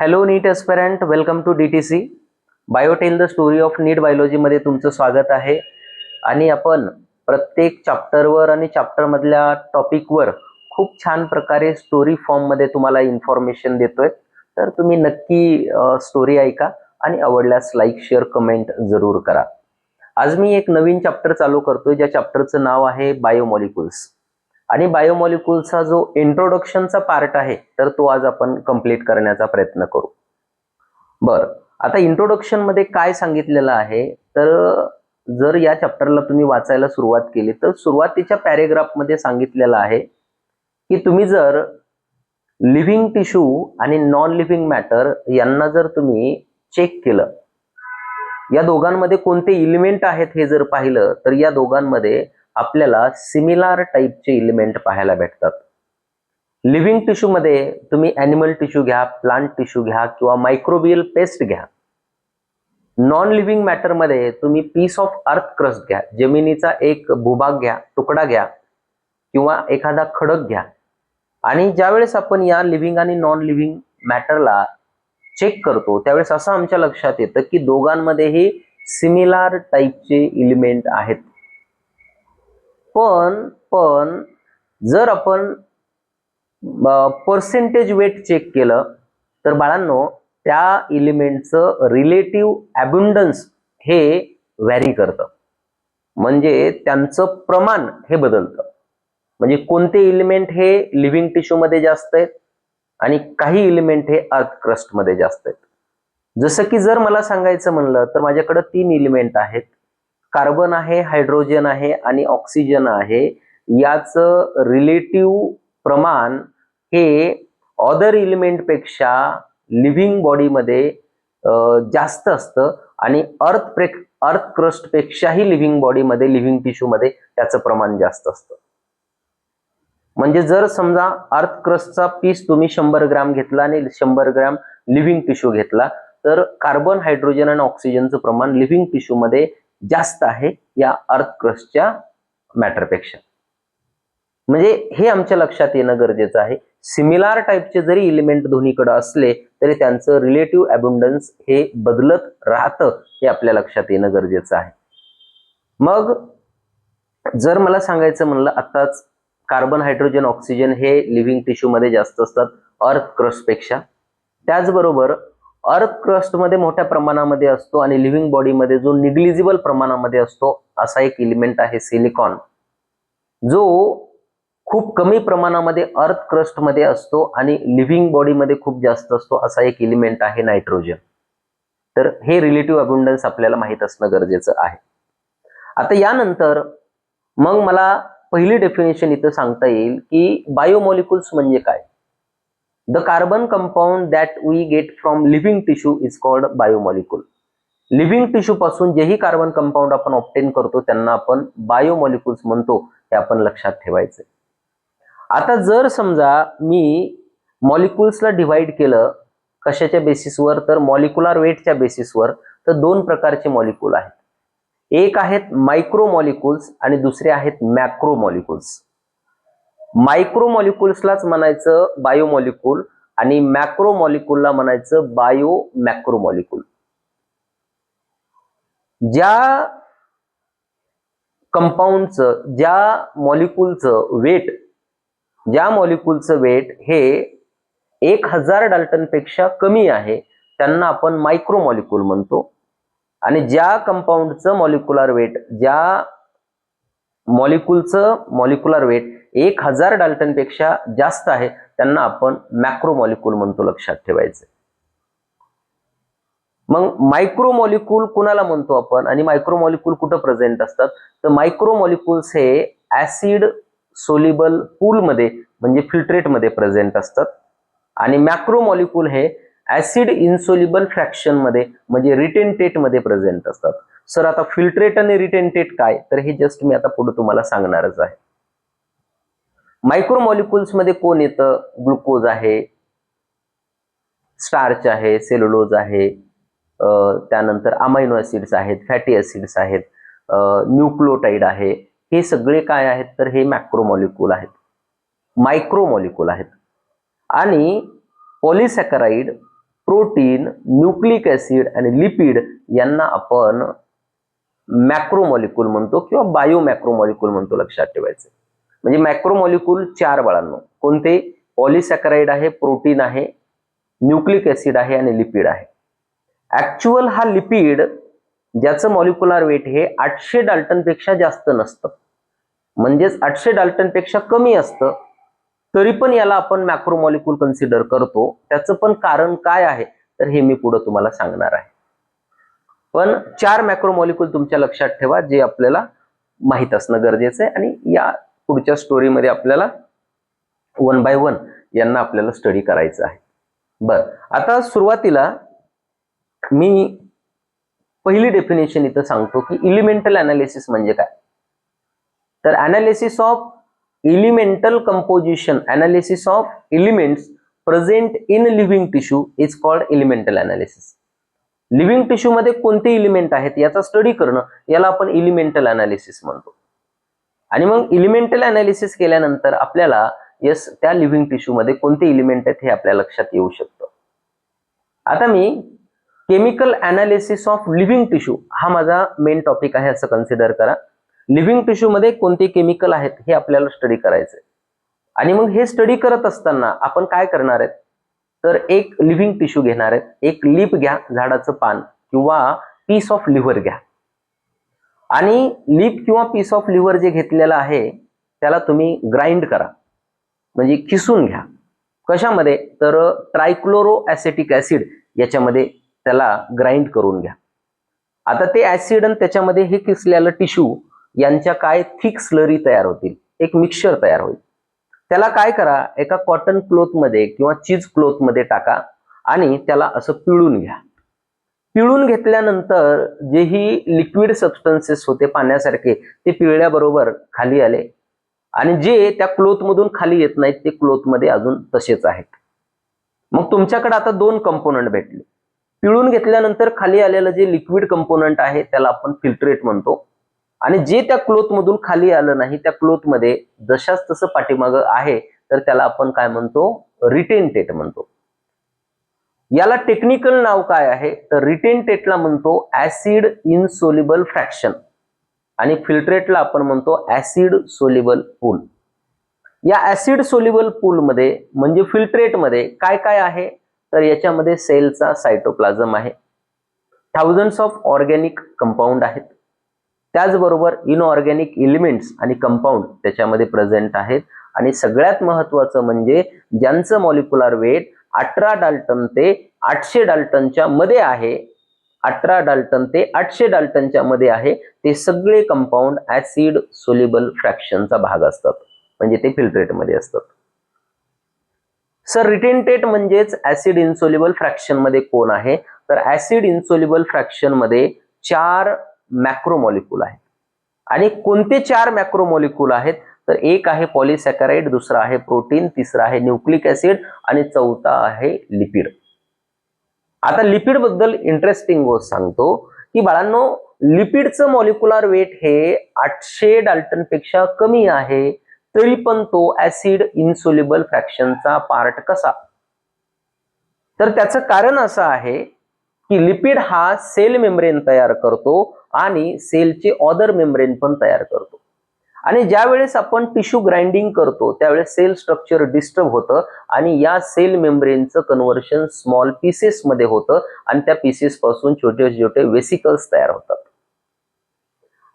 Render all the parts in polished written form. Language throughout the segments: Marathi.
Hello NEET aspirant, welcome to DTC biotale the story of NEET biology मध्ये तुमचं स्वागत आहे. आणि आपण प्रत्येक चॅप्टरवर आणि चॅप्टर मधल्या टॉपिकवर खूप छान प्रकारे स्टोरी फॉर्म मध्ये तुम्हाला इन्फॉर्मेशन देतोय. तर तुम्ही नक्की स्टोरी ऐका आणि आवडल्यास लाईक शेअर कमेंट जरूर करा. आज मी एक नवीन चॅप्टर चालू करतोय ज्या चॅप्टरचं नाव आहे बायोमॉलिक्युल्स. आणि बायोमॉलिक्युल्सचा जो इंट्रोडक्शनचा पार्ट आहे तर तो आज आपण कंप्लीट करण्याचा प्रयत्न करू. बरं, आता इंट्रोडक्शन मध्ये काय सांगितलेलं आहे तर जर या चॅप्टरला तुम्ही वाचायला सुरुवात केली तर सुरुवातीच्या पॅरेग्राफ मध्ये सांगितलेलं आहे की तुम्ही जर लिव्हिंग टिश्यू आणि नॉन लिव्हिंग मॅटर यांना जर तुम्ही चेक केलं, या दोघांमध्ये कोणते इलिमेंट आहेत हे जर पाहिलं तर या दोघांमध्ये आपल्याला सिमिलर टाईपचे इलिमेंट पाहायला भेटतात. लिव्हिंग टिश्यू मध्ये तुम्ही ॲनिमल टिश्यू घ्या, प्लांट टिश्यू घ्या किंवा मायक्रोबियल पेस्ट घ्या. नॉन लिव्हिंग मॅटर मध्ये तुम्ही पीस ऑफ अर्थ क्रस्ट घ्या, जमिनीचा एक भूभाग घ्या, तुकडा घ्या किंवा एखादा खडक घ्या. आणि ज्यावेळेस आपण या लिव्हिंग आणि नॉन लिव्हिंग मॅटरला चेक करतो त्यावेळेस असं आमच्या लक्षात येतं की दोघांमध्येही सिमिलर टाईपचे इलिमेंट आहेत. पण जर आपण पर्सेंटेज वेट चेक केलं तर बाळांनो त्या इलिमेंटचं रिलेटिव्ह अबुंडन्स हे व्हॅरी करतं, म्हणजे त्यांचं प्रमाण हे बदलतं. म्हणजे कोणते इलिमेंट हे लिव्हिंग टिश्यू मध्ये जास्त आहेत आणि काही इलिमेंट हे अर्थ क्रस्ट मध्ये जास्त आहेत. जसं की जर मला सांगायचं म्हणलं तर माझ्याकडे 3 इलिमेंट आहेत, कार्बन आहे, हायड्रोजन आहे आणि ऑक्सिजन आहे. याचं रिलेटिव्ह प्रमाण हे अदर इलिमेंट पेक्षा लिव्हिंग बॉडीमध्ये जास्त असतं आणि अर्थ क्रस्ट पेक्षाही लिव्हिंग बॉडीमध्ये, लिव्हिंग टिश्यू मध्ये त्याचं प्रमाण जास्त असतं. म्हणजे जर समजा अर्थ क्रस्टचा पीस तुम्ही 100 ग्रॅम घेतला आणि 100 ग्रॅम लिव्हिंग टिश्यू घेतला तर कार्बन, हायड्रोजन आणि ऑक्सिजनचं प्रमाण लिव्हिंग टिश्यू मध्ये जास्त आहे या अर्थ क्रस्टच्या मॅटरपेक्षा. म्हणजे हे आमच्या लक्षात येणं गरजेचं आहे. सिमिलर टाईपचे जरी इलिमेंट दोन्हीकडे असले तरी त्यांचं रिलेटिव्ह अबुंडन्स हे बदलत राहतं, हे आपल्या लक्षात येणं गरजेचं आहे. मग जर मला सांगायचं म्हणलं आताच कार्बन, हायड्रोजन, ऑक्सिजन हे लिव्हिंग टिश्यू मध्ये जास्त असतात अर्थ क्रस्ट पेक्षा. त्याचबरोबर अर्थ क्रस्ट मध्ये मोठ्या प्रमाणामध्ये असतो आणि लिव्हिंग बॉडीमध्ये जो निग्लिजिबल प्रमाणामध्ये असतो असा एक इलिमेंट आहे सिलिकॉन, जो खूप कमी प्रमाणामध्ये अर्थ क्रस्ट मध्ये असतो आणि लिव्हिंग बॉडीमध्ये खूप जास्त असतो असा एक इलिमेंट आहे नायट्रोजन. तर हे रिलेटिव्ह अबुंडन्स आपल्याला माहित असणं गरजेचं आहे. आता यानंतर मग मला पहिली डेफिनेशन इथं सांगता येईल की बायोमॉलिक्युल्स म्हणजे काय. The carbon compound that we get from living tissue is called biomolecule. Living tissue पासून जेही कार्बन कंपाऊंड आपण ऑब्टेन करतो त्यांना आपण बायोमॉलिक्युल्स म्हणतो, हे आपण लक्षात ठेवायचं. आता जर समजा मी मॉलिक्युल्सला डिव्हाइड केलं कशाच्या बेसिसवर तर मॉलिक्युलर वेटच्या बेसिसवर, तर 2 प्रकारचे मॉलिक्यूल आहेत. एक आहेत मायक्रो मॉलिक्युल्स आणि दुसरे आहेत मॅक्रो मॉलिक्युल्स. मायक्रो मॉलिक्युल्सलाच म्हणायचं बायोमॉलिक्यूल आणि मॅक्रो मॉलिक्यूलला म्हणायचं बायो मॅक्रो मॉलिक्यूल. ज्या कंपाऊंडचं, ज्या मॉलिक्यूलचं वेट हे 1000 डाल्टन पेक्षा कमी आहे त्यांना आपण मायक्रो मॉलिक्यूल म्हणतो. आणि ज्या कंपाऊंडचं मॉलिक्युलर वेट 1000 डाल्टन पेक्षा जास्त आहे त्यांना आपण मॅक्रो मॉलिक्यूल म्हणतो, लक्षात ठेवायचं. मग मायक्रो मॉलिक्यूल कुणाला म्हणतो आपण आणि मायक्रो मॉलिक्यूल कुठं प्रेझेंट असतात तर मायक्रो मॉलिक्युल्स हे ऍसिड सोल्युबल पूल मध्ये म्हणजे फिल्ट्रेट मध्ये प्रेझेंट असतात आणि मॅक्रो मॉलिक्यूल हे ऍसिड इन्सोल्युबल फ्रॅक्शन मध्ये म्हणजे रिटेंटेट मध्ये प्रेझेंट असतात. सर आता फिल्ट्रेट आणि रिटेंटेट काय, तर हे जस्ट मी आता पुढे तुम्हाला सांगणारच आहे. मायक्रो मॉलिक्युल्स मध्ये कोण येतं, ग्लुकोज आहे, स्टार्च आहे, सेल्युलोज आहे, त्यानंतर अमायनो ऍसिड्स आहेत, फॅटी ऍसिड्स आहेत, न्यूक्लियोटाइड आहे. हे सगळे काय आहेत तर हे मॅक्रो मॉलिक्यूल आहेत, मायक्रो मॉलिक्यूल आहेत. आणि पॉलिसॅकराइड, प्रोटीन, न्यूक्लिक ऍसिड आणि लिपिड यांना आपण मॅक्रोमॉलिक्यूल म्हणतो किंवा बायोमॅक्रोमॉलिक्यूल म्हणतो. लक्षात ठेवायचं. म्हणजे मॅक्रोमॉलिक्यूल 4 बाळांनो. कोणते? पॉलिसॅकराइड आहे, प्रोटीन आहे, न्यूक्लिक ऍसिड आहे आणि लिपिड आहे. ऍक्च्युअल हा लिपिड ज्याचं मॉलिक्युलर वेट हे 800 डाल्टनपेक्षा जास्त नसतं, म्हणजेच 800 डाल्टनपेक्षा कमी असतं, तरी पण याला आपण मॅक्रोमॉलिक्यूल कन्सिडर करतो. त्याचं पण कारण काय आहे तर हे मी पुढे तुम्हाला सांगणार आहे. पण 4 मॅक्रोमॉलिक्यूल तुमच्या लक्षात ठेवा जे आपल्याला माहित असणं गरजेचं आहे आणि या पुढच्या स्टोरीमध्ये आपल्याला 1 बाय 1 यांना आपल्याला स्टडी करायचं आहे. बर, आता सुरुवातीला मी पहिली डेफिनेशन इथं सांगतो की इलिमेंटल अनालिसिस म्हणजे काय. तर analysis of elemental composition, analysis of elements present in living tissue is called elemental analysis. Living tissue मध्ये कोणते एलिमेंट आहेत याचा स्टडी करणं याला आपण इलिमेंटल अनालिसिस म्हणतो. आणि मग इलिमेंटल अनालिसिस केल्यानंतर आपल्याला त्या लिव्हिंग टिश्यू मध्ये कोणते एलिमेंट आहेत हे आपल्या लक्षात येऊ शकतं. आता मी chemical analysis of living tissue हा माझा मेन टॉपिक आहे असं कन्सिडर करा. लिव्हिंग टिश्यू मध्ये कोणते केमिकल आहेत हे आपल्याला स्टडी करायचंय. आणि मग हे स्टडी करत असताना आपण काय करणार आहेत तर एक लिव्हिंग टिश्यू घेणार आहेत, एक लीप घ्या, झाडाचं पान किंवा पीस ऑफ लिव्हर घ्या. आणि लीप किंवा पीस ऑफ लिव्हर जे घेतलेलं आहे त्याला तुम्ही ग्राइंड करा, म्हणजे किसून घ्या. कशामध्ये तर ट्रायक्लोरो ऍसेटिक ऍसिड याच्यामध्ये त्याला ग्राइंड करून घ्या. आता ते ऍसिड आणि त्याच्यामध्ये हे किसलेलं टिश्यू यांच्या काय थिक स्लरी तयार होतील, एक मिक्सचर तयार होईल. त्याला काय करा, एका कॉटन क्लोथ मध्ये किंवा चीज क्लोथ मध्ये टाका आणि त्याला असं पिळून घ्या. पिळून घेतल्यानंतर जेही लिक्विड सबस्टन्सेस होते पाण्यासारखे ते पिळल्याबरोबर खाली आले आणि जे त्या क्लोथ मधून खाली येत नाहीत ते क्लोथ मध्ये अजून तसेच आहेत. मग तुमच्याकडे आता 2 कंपोनंट भेटले. पिळून घेतल्यानंतर खाली आलेलं जे लिक्विड कंपोनंट आहे त्याला आपण फिल्ट्रेट म्हणतो आणि जे त्या क्लोथ मधून खाली आलं नाही त्या क्लोथ मध्ये जशाच तसं पाठीमागं आहे तर त्याला आपण काय म्हणतो, रिटेंटेट म्हणतो. याला टेक्निकल नाव काय आहे तर रिटेंटेटला म्हणतो ऍसिड इनसोल्युबल फ्रॅक्शन आणि फिल्ट्रेटला आपण म्हणतो ऍसिड सोल्युबल पूल. या ऍसिड सोल्युबल पूल मध्ये म्हणजे फिल्ट्रेट मध्ये काय काय आहे तर याच्यामध्ये सेलचा सायटोप्लाझम आहे, थाउजंड्स ऑफ ऑर्गॅनिक कंपाऊंड आहेत, त्याचबरोबर इनऑर्गॅनिक एलिमेंट्स आणि कंपाऊंड त्याच्यामध्ये प्रेझेंट आहेत. आणि सगळ्यात महत्वाचं म्हणजे ज्यांचं मॉलिक्युलर वेट 18 डाल्टन ते 800 डाल्टनच्या मध्ये आहे, 18 डाल्टन ते 800 डाल्टनच्या मध्ये आहे, ते सगळे कंपाऊंड ऍसिड सोल्युबल फ्रॅक्शनचा भाग असतात, म्हणजे ते फिल्ट्रेट मध्ये असतात. सर रिटेंटेट म्हणजेच ऍसिड इनसोल्युबल फ्रॅक्शन मध्ये कोण आहे तर ऍसिड इनसोल्युबल फ्रॅक्शन मध्ये 4 मॅक्रोमॉलिक्यूल आहेत. आणि कोणते 4 मॅक्रोमॉलिक्यूल आहेत तर एक आहे पॉलिसॅकराइड, दुसरा आहे प्रोटीन, तिसरा आहे न्यूक्लिक ऍसिड आणि चौथा आहे लिपिड. आता लिपिड बद्दल इंटरेस्टिंग गोष्ट सांगतो की बाळांनो लिपिडचं मॉलिक्युलर वेट हे 800 डाल्टन पेक्षा कमी आहे, तरी पण तो ऍसिड इनसोल्युबल फ्रॅक्शनचा पार्ट कसा. तर त्याचं कारण असं आहे की लिपिड हा सेल मेम्ब्रेन तयार करतो आणि सेलचे ऑदर मेम्ब्रेन पण तयार करतो. आणि ज्या वेळेस आपण टिश्यू ग्राइंडिंग करतो त्यावेळेस सेल स्ट्रक्चर डिस्टर्ब होतं आणि या सेल मेम्ब्रेनचं कन्व्हर्शन स्मॉल पीसेस मध्ये होतं आणि त्या पीसेस पासून छोटे छोटे वेसिकल्स तयार होतात.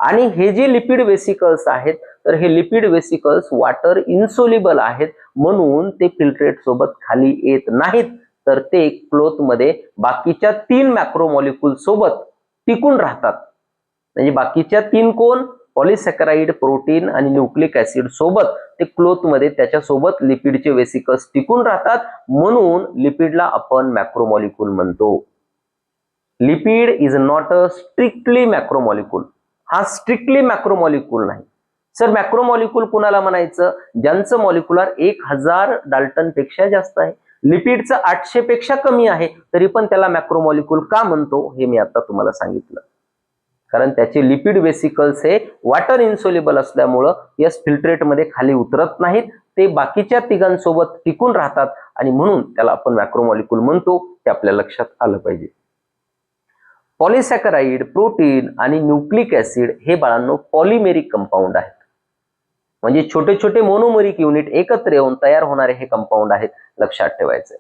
आणि हे जे लिपिड वेसिकल्स आहेत तर हे लिपिड वेसिकल्स वॉटर इनसोल्युबल आहेत, म्हणून ते फिल्ट्रेट सोबत खाली येत नाहीत, तर ते क्लोथ मध्ये बाकीच्या 3 मॅक्रोमॉलिक्यूल सोबत टिकून राहतात. म्हणजे बाकीच्या 3 कोण, पॉलिसॅकराइड, प्रोटीन आणि न्यूक्लिक ऍसिड सोबत ते क्लोथ मध्ये त्याच्यासोबत लिपिडचे वेसिकल्स टिकून राहतात, म्हणून लिपिडला आपण मॅक्रोमॉलिक्यूल म्हणतो. Lipid is not a strictly macromolecule. हा स्ट्रिक्टली मॅक्रोमॉलिक्यूल नाही. सर मॅक्रोमॉलिक्यूल कुणाला म्हणायचं, ज्यांचं मॉलिक्युलर 1000 डाल्टन पेक्षा जास्त आहे. लिपिडचं 800 पेक्षा कमी आहे तरी पण त्याला मॅक्रोमॉलिक्यूल का म्हणतो हे मी आता तुम्हाला सांगितलं. कारण त्याचे लिपिड वेसिकल्स हे वॉटर इनसोल्युबल असल्यामुळं यस फिल्ट्रेट मध्ये खाली उतरत नाहीत, ते बाकीच्या तिघांसोबत टिकून राहतात आणि म्हणून त्याला आपण मॅक्रोमॉलिक्यूल म्हणतो, ते आपल्या लक्षात आलं पाहिजे. पॉलिसॅकराइड, प्रोटीन आणि न्यूक्लिक ऍसिड हे बाळांनो पॉलिमेरिक कंपाऊंड आहेत. म्हणजे छोटे छोटे मोनोमेरिक युनिट एकत्र येऊन तयार होणारे हे कंपाऊंड आहेत, लक्षात ठेवायचे.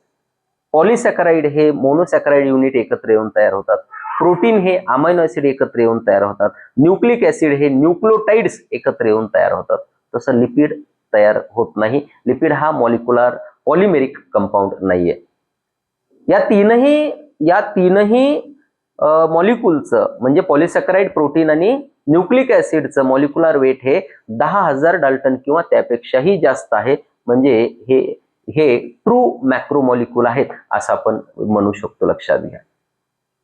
पॉलिसॅकराइड हे मोनोसॅकराइड युनिट एकत्र येऊन तयार होतात. प्रोटीन हे अमायनो ऍसिड एकत्र येऊन तयार होतात. न्यूक्लिक ऍसिड हे न्यूक्लियोटाइड्स एकत्र येऊन तयार होतात. तसं लिपिड तयार होत नाही. लिपिड हा मॉलिक्युलर पॉलिमेरिक कंपाऊंड नाहीये. या तीनही मॉलिक्युलचं म्हणजे पॉलिसॅकराइड, प्रोटीन आणि न्यूक्लिक ऍसिडचं मॉलिक्युलर वेट हे 10,000 डाल्टन किंवा त्यापेक्षाही जास्त आहे. म्हणजे हे ट्रू मॅक्रोमॉलिक्यूल आहेत असं आपण म्हणू शकतो, लक्षात घ्या.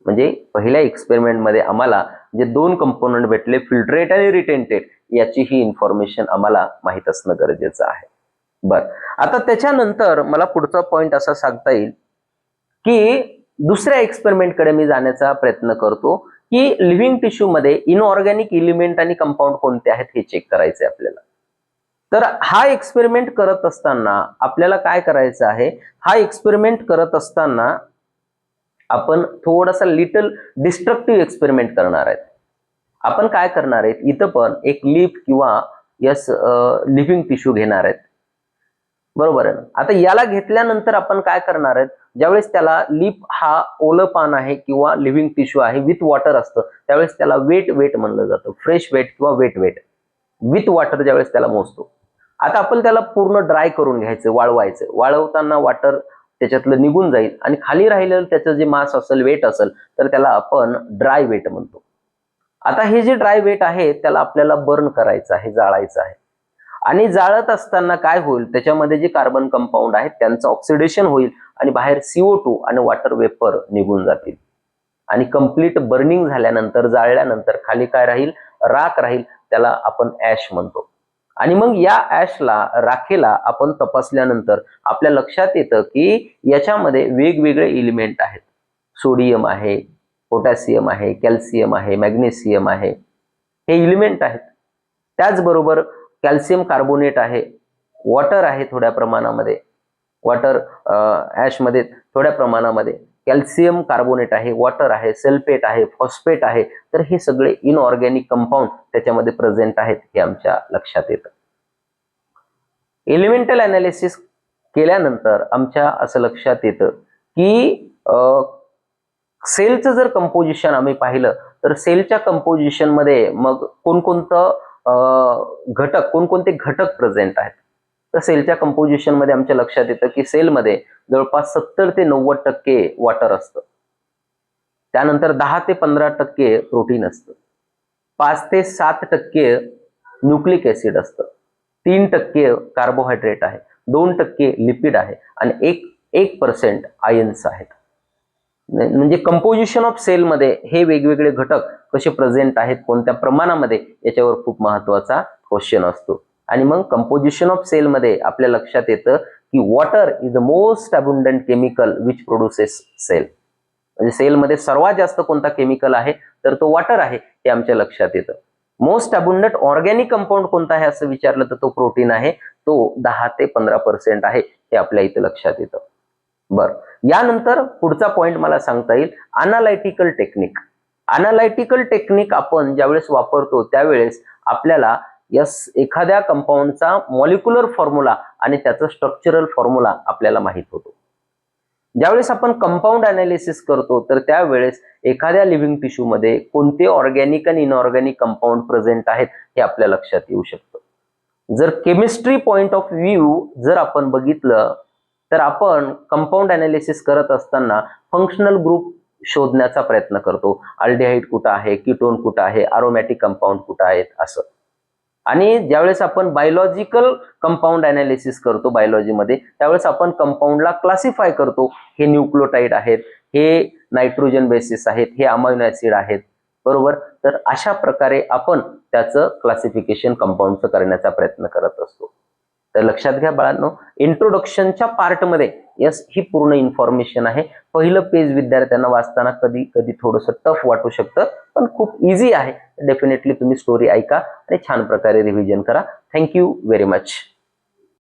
म्हणजे पहिल्या एक्सपेरिमेंटमध्ये आम्हाला जे दोन कंपोनंट भेटले, फिल्ट्रेट आणि रिटेंटेड, याची ही इन्फॉर्मेशन आम्हाला माहित असणं गरजेचं आहे. बर, आता त्याच्यानंतर मला पुढचा पॉइंट असा सांगता येईल की दुसऱ्या एक्सपेरिमेंटकडे मी जाण्याचा प्रयत्न करतो की लिव्हिंग टिश्यू मध्ये इनऑर्गॅनिक एलिमेंट आणि कंपाऊंड कोणते आहेत हे चेक करायचे आपल्याला. तर हा एक्सपेरिमेंट करत असताना आपल्याला काय करायचं आहे, हा एक्सपेरिमेंट करत असताना आपण थोडासा लिटल डिस्ट्रक्टिव्ह एक्सपेरिमेंट करणार आहेत. आपण काय करणार आहेत, इथं पण एक लीफ किंवा लिव्हिंग टिश्यू घेणार आहेत, बरोबर आहे ना. आता याला घेतल्यानंतर आपण काय करणार आहेत, ज्यावेळेस त्याला लीफ हा ओलं पान आहे किंवा लिव्हिंग टिश्यू आहे विथ वॉटर असतं, त्यावेळेस त्याला वेट म्हणलं जातं. फ्रेश वेट किंवा वेट विथ वॉटर ज्यावेळेस त्याला मोजतो. आता आपण त्याला पूर्ण ड्राय करून घ्यायचं, वाळवायचं. वाळवताना वॉटर त्याच्यातलं निघून जाईल आणि खाली राहिलेलं त्याचं जे मास असेल, वेट असेल, तर त्याला आपण ड्राय वेट म्हणतो. आता हे जे ड्राय वेट आहे त्याला आपल्याला बर्न करायचं आहे, जाळायचं आहे. आणि जाळत असताना काय होईल, त्याच्यामध्ये जे कार्बन कंपाऊंड आहेत त्यांचं ऑक्सिडेशन होईल आणि बाहेर CO2 आणि वॉटर वेपर निघून जातील. आणि कंप्लीट बर्निंग झाल्यानंतर, जाळल्यानंतर खाली काय राहील, राख राहील, त्याला आपण ऍश म्हणतो. आणि मग या ऍशला, राखेला आपण तपासल्यानंतर आपल्या लक्षात येतं की याच्यामध्ये वेगवेगळे एलिमेंट आहेत. सोडियम आहे, पोटॅशियम आहे, कॅल्शियम आहे, मॅग्नेशियम आहे, हे एलिमेंट आहेत. त्याचबरोबर कॅल्शियम कार्बोनेट आहे, वॉटर आहे थोड्या प्रमाणामध्ये, वॉटर ऍशमध्ये थोड्या प्रमाणामध्ये, कॅल्शियम कार्बोनेट आहे, वॉटर आहे, सल्फेट आहे, फॉस्फेट आहे. तर हे सगळे इनऑर्गॅनिक कंपाऊंड त्याच्यामध्ये प्रेझेंट आहेत, हे आमच्या लक्षात येतं. एलिमेंटल अनालिसिस केल्यानंतर आमच्या असं लक्षात येतं की सेलचं जर कंपोजिशन आम्ही पाहिलं तर सेलच्या कंपोजिशन मध्ये मग कोणकोणते घटक प्रेझेंट आहेत. तर सेलच्या कंपोजिशन मध्ये आमच्या लक्षात येतं की सेलमध्ये जवळपास 70 ते 90% वॉटर असतं. त्यानंतर 10 ते 15% प्रोटीन असतं, 5 ते 7% न्यूक्लिक ऍसिड असतं, 3% कार्बोहायड्रेट आहे, 2% लिपिड आहे आणि 1% आयन्स आहेत. म्हणजे कंपोजिशन ऑफ सेल मध्ये हे वेगवेगळे घटक कसे प्रेझेंट आहेत, कोणत्या प्रमाणामध्ये, याच्यावर खूप महत्वाचा क्वेश्चन असतो. आणि मग कंपोजिशन ऑफ सेल मध्ये आपल्या लक्षात येतं की water is the most abundant chemical which produces cell. म्हणजे सेलमध्ये सर्वात जास्त कोणता केमिकल आहे तर तो वॉटर आहे, हे आमच्या लक्षात येतं. मोस्ट अबुंडंट ऑर्गॅनिक कंपाऊंड कोणता आहे असं विचारलं तर तो प्रोटीन आहे, तो 10 ते 15% आहे, हे आपल्या इथे लक्षात येतं. बरं, यानंतर पुढचा पॉइंट मला सांगता येईल अनालायटिकल टेक्निक. अनालायटिकल टेक्निक आपण ज्यावेळेस वापरतो त्यावेळेस आपल्याला एखाद्या कंपाऊंडचा मॉलिक्युलर फॉर्म्युला आणि त्याचा स्ट्रक्चरल फॉर्म्युला आपल्याला माहित होतो. ज्यावेळेस आपण कंपाऊंड अनालिसिस करतो तर त्यावेळेस एखाद्या लिव्हिंग टिश्यू मध्ये कोणते ऑर्गॅनिक आणि इनऑर्गॅनिक कंपाऊंड प्रेझेंट आहेत हे आपल्या लक्षात येऊ शकतं. जर केमिस्ट्री पॉइंट ऑफ व्ह्यू जर आपण बघितलं तर आपण कंपाऊंड अनालिसिस करत असताना फंक्शनल ग्रुप शोधण्याचा प्रयत्न करतो. अल्डिहाइड कुठं आहे, कीटोन कुठं आहे, अरोमॅटिक कंपाऊंड कुठं आहेत असं. आणि ज्यावेळेस आपण बायोलॉजिकल कंपाऊंड अनालिसिस करतो बायोलॉजीमध्ये, त्यावेळेस आपण कंपाऊंडला क्लासिफाय करतो. हे न्यूक्लियोटाइड आहेत, हे नायट्रोजन बेसिस आहेत, हे अमायनो ऍसिड आहेत, बरोबर. तर अशा प्रकारे आपण त्याचं क्लासिफिकेशन कंपाऊंडचं करण्याचा प्रयत्न करत असतो. तर लक्षात घ्या बाळांनो, इंट्रोडक्शनच्या पार्टमध्ये ही पूर्ण इन्फॉर्मेशन आहे. पहिलं पेज विद्यार्थ्यांना वाचताना कधी कधी थोडंसं टफ वाटू शकतं, पण खूप इझी आहे. डेफिनेटली तुम्ही स्टोरी ऐका आणि छान प्रकारे रिव्हिजन करा. Thank you very much.